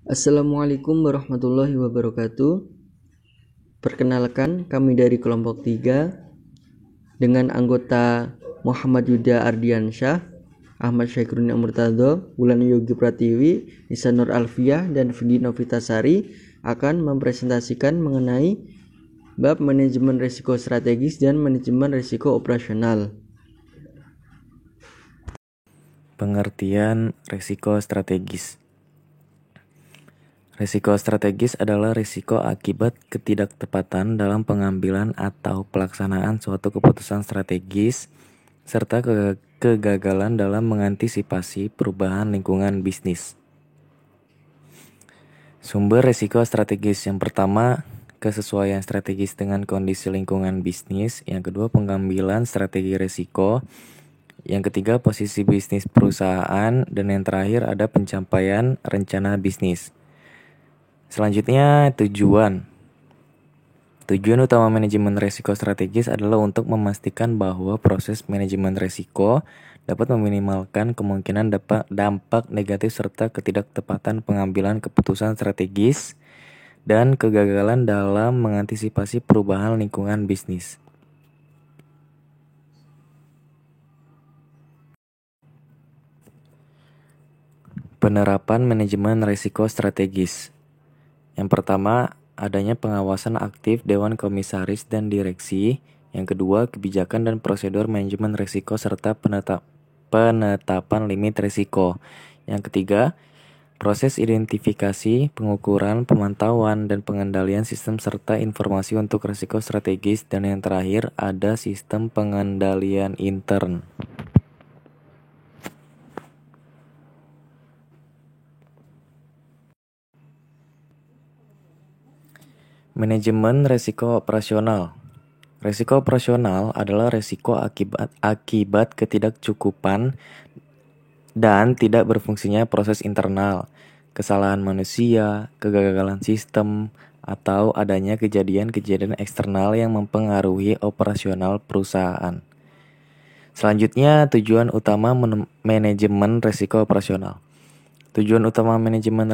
Assalamualaikum warahmatullahi wabarakatuh. Perkenalkan, kami dari kelompok 3 dengan anggota Muhammad Yuda Ardiansyah, Ahmad Syaikruni Murtado, Wulan Yogi Pratiwi, Nisa Nur Alfiah, dan Vindi Novitasari akan mempresentasikan mengenai bab manajemen risiko strategis dan manajemen risiko operasional. Pengertian risiko strategis. Risiko strategis adalah risiko akibat ketidaktepatan dalam pengambilan atau pelaksanaan suatu keputusan strategis serta kegagalan dalam mengantisipasi perubahan lingkungan bisnis. Sumber risiko strategis yang pertama, kesesuaian strategis dengan kondisi lingkungan bisnis. Yang kedua, pengambilan strategi risiko. Yang ketiga, posisi bisnis perusahaan. Dan yang terakhir ada pencapaian rencana bisnis. Selanjutnya, tujuan. Tujuan utama manajemen risiko strategis adalah untuk memastikan bahwa proses manajemen risiko dapat meminimalkan kemungkinan dampak negatif serta ketidaktepatan pengambilan keputusan strategis dan kegagalan dalam mengantisipasi perubahan lingkungan bisnis. Penerapan manajemen risiko strategis. Yang pertama, adanya pengawasan aktif Dewan Komisaris dan Direksi. Yang kedua, kebijakan dan prosedur manajemen risiko serta penetapan limit risiko. Yang ketiga, proses identifikasi, pengukuran, pemantauan, dan pengendalian sistem serta informasi untuk risiko strategis. Dan yang terakhir, ada sistem pengendalian intern. Manajemen risiko operasional. Risiko operasional adalah risiko akibat ketidakcukupan dan tidak berfungsinya proses internal, kesalahan manusia, kegagalan sistem, atau adanya kejadian-kejadian eksternal yang mempengaruhi operasional perusahaan. Selanjutnya, tujuan utama manajemen risiko operasional. Tujuan utama manajemen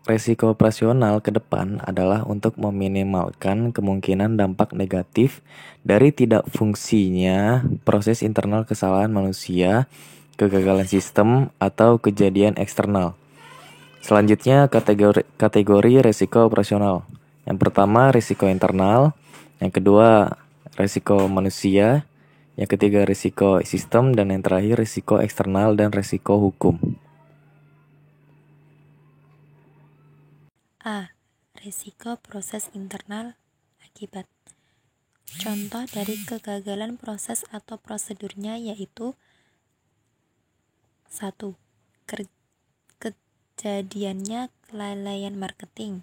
risiko operasional ke depan adalah untuk meminimalkan kemungkinan dampak negatif dari tidak fungsinya proses internal, kesalahan manusia, kegagalan sistem, atau kejadian eksternal. Selanjutnya, kategori risiko operasional. Yang pertama, risiko internal. Yang kedua, risiko manusia. Yang ketiga, risiko sistem. Dan yang terakhir, risiko eksternal dan risiko hukum. A. Risiko proses internal akibat. Contoh dari kegagalan proses atau prosedurnya yaitu 1. Kejadiannya kelalaian marketing,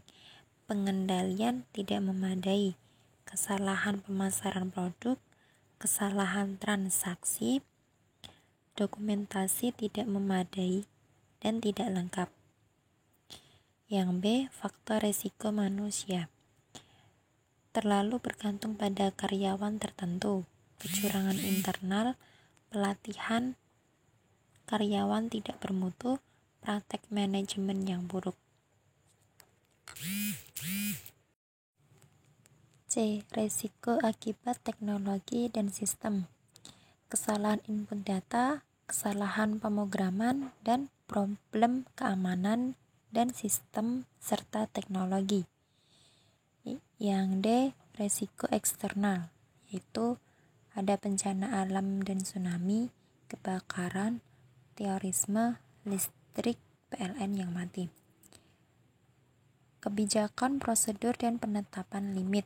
pengendalian tidak memadai, kesalahan pemasaran produk, kesalahan transaksi, dokumentasi tidak memadai dan tidak lengkap. Yang B, faktor risiko manusia. Terlalu bergantung pada karyawan tertentu, kecurangan internal, pelatihan karyawan tidak bermutu, praktek manajemen yang buruk. C, risiko akibat teknologi dan sistem. Kesalahan input data, kesalahan pemrograman, dan problem keamanan dan sistem serta teknologi. Yang D, risiko eksternal, yaitu ada bencana alam dan tsunami, kebakaran, terorisme, listrik, PLN yang mati. Kebijakan, prosedur, dan penetapan limit.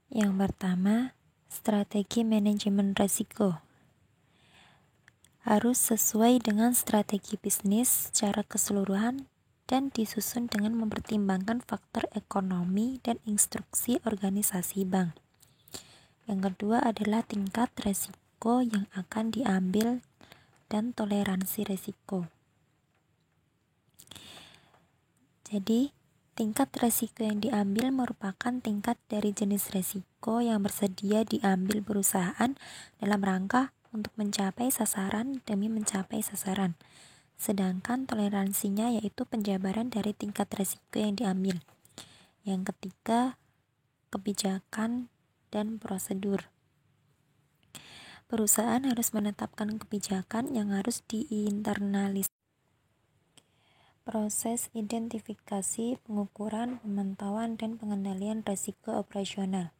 Yang pertama, strategi manajemen risiko. Harus sesuai dengan strategi bisnis secara keseluruhan dan disusun dengan mempertimbangkan faktor ekonomi dan instruksi organisasi bank. Yang kedua adalah tingkat risiko yang akan diambil dan toleransi risiko. Jadi, tingkat risiko yang diambil merupakan tingkat dari jenis risiko yang bersedia diambil perusahaan dalam rangka untuk mencapai sasaran demi mencapai sasaran. sedangkan toleransinya yaitu penjabaran dari tingkat risiko yang diambil. Yang ketiga, kebijakan dan prosedur. Perusahaan harus menetapkan kebijakan yang harus diinternalisasi. Proses identifikasi, pengukuran, pemantauan, dan pengendalian risiko operasional.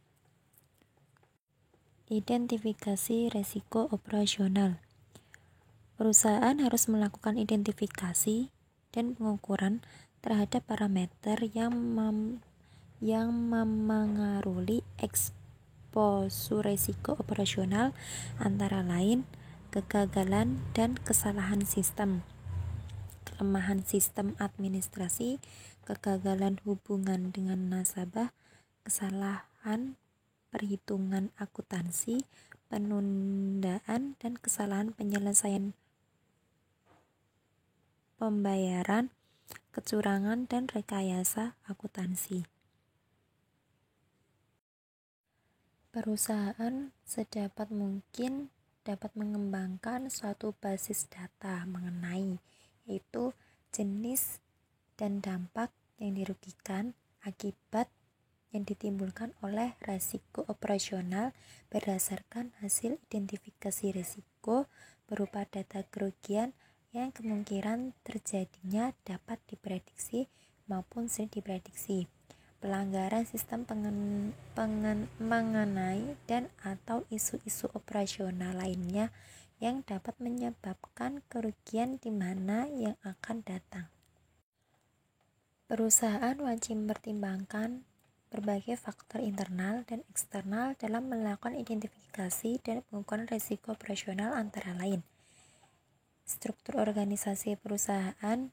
Identifikasi risiko operasional. Perusahaan harus melakukan identifikasi dan pengukuran terhadap parameter yang memengaruhi eksposur risiko operasional, antara lain kegagalan dan kesalahan sistem, kelemahan sistem administrasi, kegagalan hubungan dengan nasabah, kesalahan perhitungan akuntansi, penundaan, dan kesalahan penyelesaian pembayaran, kecurangan, dan rekayasa akuntansi. Perusahaan sedapat mungkin dapat mengembangkan suatu basis data mengenai yaitu jenis dan dampak yang dirugikan akibat yang ditimbulkan oleh risiko operasional berdasarkan hasil identifikasi risiko berupa data kerugian yang kemungkinan terjadinya dapat diprediksi maupun sulit diprediksi, pelanggaran sistem mengenai dan atau isu-isu operasional lainnya yang dapat menyebabkan kerugian di mana yang akan datang. Perusahaan wajib mempertimbangkan berbagai faktor internal dan eksternal dalam melakukan identifikasi dan pengukuran risiko operasional, antara lain struktur organisasi perusahaan,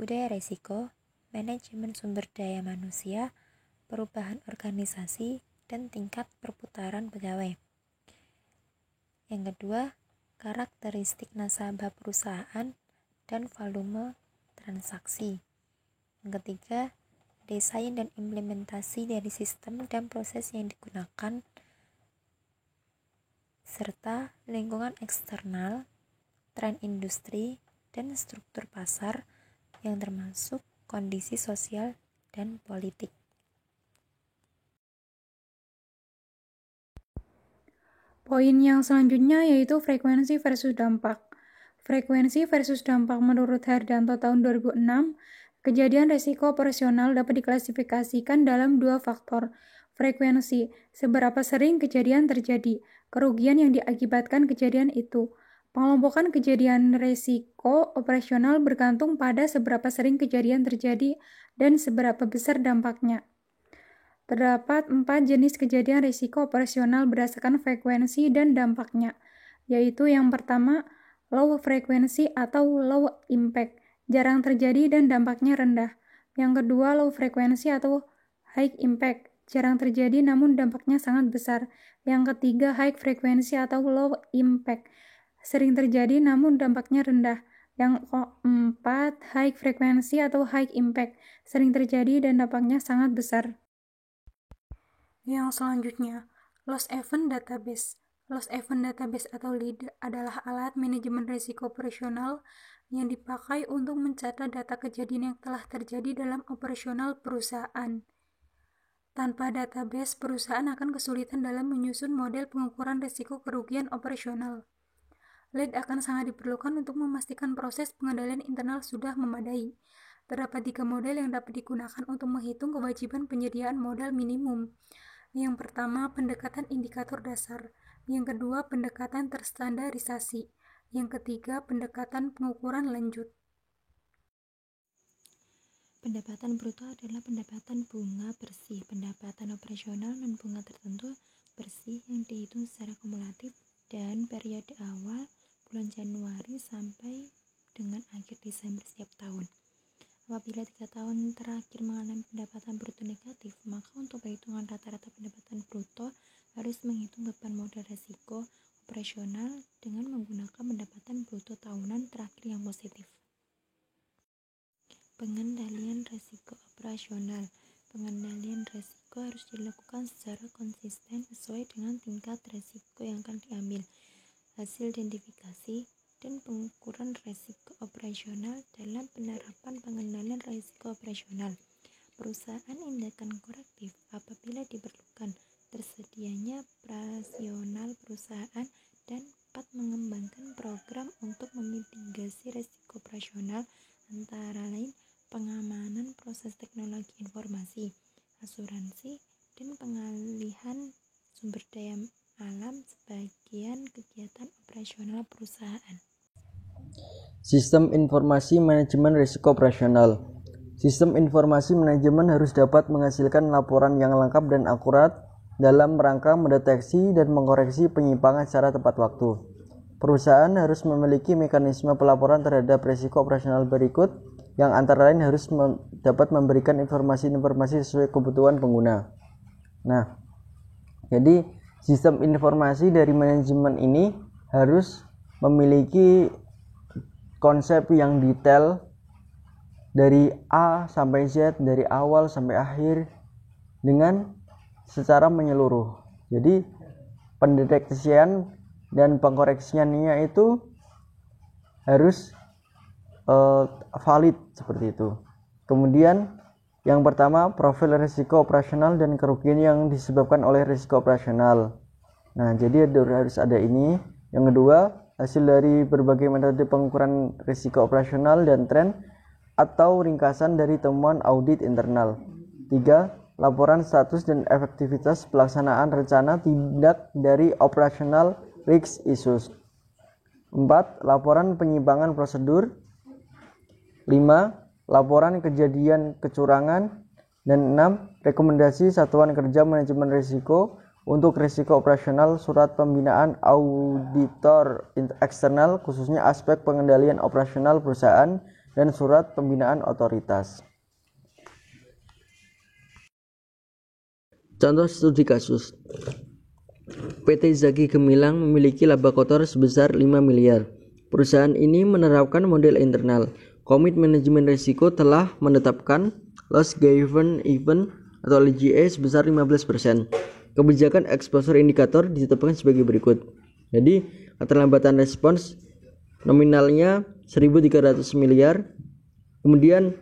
budaya risiko, manajemen sumber daya manusia, perubahan organisasi, dan tingkat perputaran pegawai. Yang kedua, karakteristik nasabah perusahaan dan volume transaksi. Yang ketiga, desain dan implementasi dari sistem dan proses yang digunakan, serta lingkungan eksternal, tren industri, dan struktur pasar yang termasuk kondisi sosial dan politik. Poin yang selanjutnya yaitu frekuensi versus dampak. Frekuensi versus dampak menurut Herdanto tahun 2006, kejadian risiko operasional dapat diklasifikasikan dalam dua faktor. Frekuensi, seberapa sering kejadian terjadi, kerugian yang diakibatkan kejadian itu. Pengelompokan kejadian risiko operasional bergantung pada seberapa sering kejadian terjadi dan seberapa besar dampaknya. Terdapat 4 jenis kejadian risiko operasional berdasarkan frekuensi dan dampaknya, yaitu yang pertama, low frekuensi atau low impact, jarang terjadi dan dampaknya rendah. Yang kedua, low frekuensi atau high impact, jarang terjadi namun dampaknya sangat besar. Yang ketiga, high frekuensi atau low impact, sering terjadi namun dampaknya rendah. Yang keempat, high frekuensi atau high impact, sering terjadi dan dampaknya sangat besar. Yang selanjutnya, Loss Event Database. Loss Event Database atau LEAD adalah alat manajemen risiko operasional yang dipakai untuk mencatat data kejadian yang telah terjadi dalam operasional perusahaan. Tanpa database, perusahaan akan kesulitan dalam menyusun model pengukuran risiko kerugian operasional. LEAD akan sangat diperlukan untuk memastikan proses pengendalian internal sudah memadai. Terdapat 3 model yang dapat digunakan untuk menghitung kewajiban penyediaan modal minimum. Yang pertama, pendekatan indikator dasar. Yang kedua, pendekatan terstandarisasi. Yang ketiga, pendekatan pengukuran lanjut. Pendapatan bruto adalah pendapatan bunga bersih, pendapatan operasional non bunga tertentu bersih yang dihitung secara kumulatif dan periode awal bulan Januari sampai dengan akhir Desember setiap tahun. Apabila 3 tahun terakhir mengalami pendapatan bruto negatif, maka untuk perhitungan rata-rata pendapatan bruto harus menghitung beban modal risiko operasional dengan menggunakan pendapatan bruto tahunan terakhir yang positif. Pengendalian risiko operasional. Pengendalian risiko harus dilakukan secara konsisten sesuai dengan tingkat risiko yang akan diambil. Hasil identifikasi dan pengukuran risiko operasional operasional dalam penerapan pengendalian risiko operasional. Perusahaan tindakan korektif apabila diperlukan, tersedianya operasional perusahaan, dan 4. Mengembangkan program untuk memitigasi risiko operasional antara lain pengamanan proses teknologi informasi, asuransi, dan pengalihan sumber daya alam sebagian kegiatan operasional perusahaan. Sistem informasi manajemen risiko operasional. Sistem informasi manajemen harus dapat menghasilkan laporan yang lengkap dan akurat dalam rangka mendeteksi dan mengoreksi penyimpangan secara tepat waktu. Perusahaan harus memiliki mekanisme pelaporan terhadap risiko operasional berikut, yang antara lain harus dapat memberikan informasi-informasi sesuai kebutuhan pengguna. Nah, jadi sistem informasi dari manajemen ini harus memiliki konsep yang detail dari A sampai Z, dari awal sampai akhir dengan secara menyeluruh. Jadi pendeteksian dan pengkoreksiannya itu harus valid seperti itu. Kemudian yang pertama, profil risiko operasional dan kerugian yang disebabkan oleh risiko operasional. Nah, jadi harus ada ini. Yang kedua, hasil dari berbagai metode pengukuran risiko operasional dan tren atau ringkasan dari temuan audit internal. 3. Laporan status dan efektivitas pelaksanaan rencana tindak dari operational risk issues. 4. Laporan penyimpangan prosedur. 5. Laporan kejadian kecurangan. Dan 6. Rekomendasi Satuan Kerja Manajemen Risiko untuk risiko operasional, surat pembinaan auditor eksternal khususnya aspek pengendalian operasional perusahaan, dan surat pembinaan otoritas. Contoh studi kasus. PT Zaki Gemilang memiliki laba kotor sebesar 5 miliar. Perusahaan ini menerapkan model internal. Komite Manajemen Risiko telah menetapkan loss given event atau LGE sebesar 15%. Kebijakan exposure indikator ditetapkan sebagai berikut. Jadi, keterlambatan respons nominalnya 1.300 miliar. Kemudian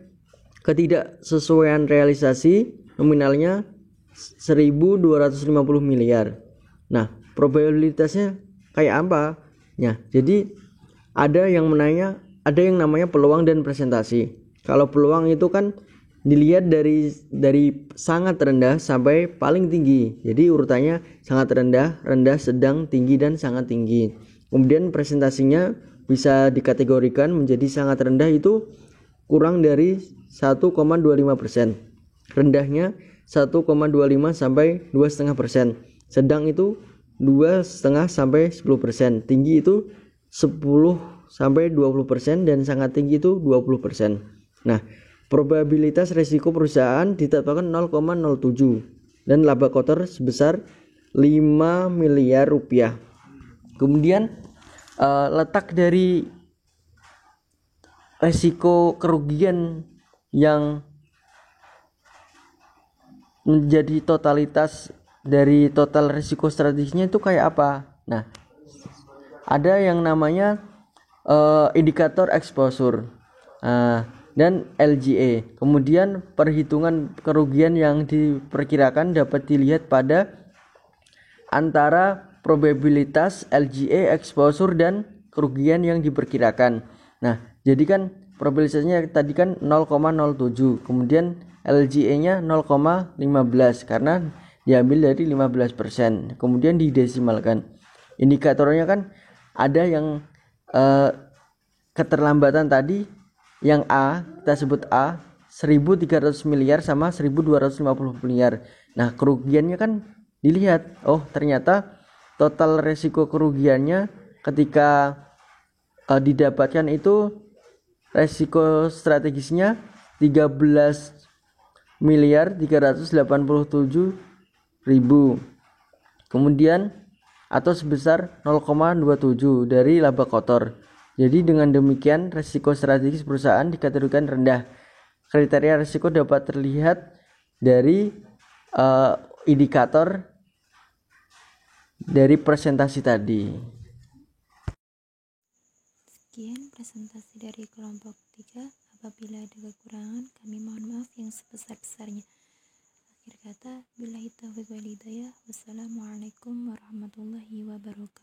ketidaksesuaian realisasi nominalnya 1.250 miliar. Nah, probabilitasnya kayak apa? Ya, jadi ada yang namanya peluang dan presentasi. Kalau peluang itu kan dilihat dari sangat rendah sampai paling tinggi. Jadi urutannya sangat rendah, rendah, sedang, tinggi, dan sangat tinggi. Kemudian presentasinya bisa dikategorikan menjadi sangat rendah itu kurang dari 1,25%. Rendahnya 1,25 sampai 2,5%. Sedang itu 2,5 sampai 10%. Tinggi itu 10 sampai 20% dan sangat tinggi itu 20%. Nah, probabilitas risiko perusahaan ditetapkan 0,07 dan laba kotor sebesar 5 miliar rupiah. Kemudian letak dari risiko kerugian yang menjadi totalitas dari total risiko strategisnya itu kayak apa? Nah, ada yang namanya indikator exposure dan LGE. Kemudian perhitungan kerugian yang diperkirakan dapat dilihat pada antara probabilitas LGE, exposure, dan kerugian yang diperkirakan. Nah, jadi kan probabilitasnya tadi kan 0,07, kemudian LGE-nya 0,15 karena diambil dari 15%, kemudian didesimalkan. Indikatornya kan ada yang keterlambatan tadi, yang A, kita sebut A, 1.300 miliar sama 1.250 miliar. Nah, kerugiannya kan dilihat, oh ternyata total resiko kerugiannya ketika didapatkan itu resiko strategisnya 13.387.000. Kemudian atau sebesar 0,27 dari laba kotor. Jadi dengan demikian risiko strategis perusahaan dikategorikan rendah. Kriteria risiko dapat terlihat dari indikator dari presentasi tadi. Sekian presentasi dari kelompok 3. Apabila ada kekurangan, kami mohon maaf yang sebesar-besarnya. Akhir kata, billahi taufiq wal hidayah. Wassalamualaikum warahmatullahi wabarakatuh.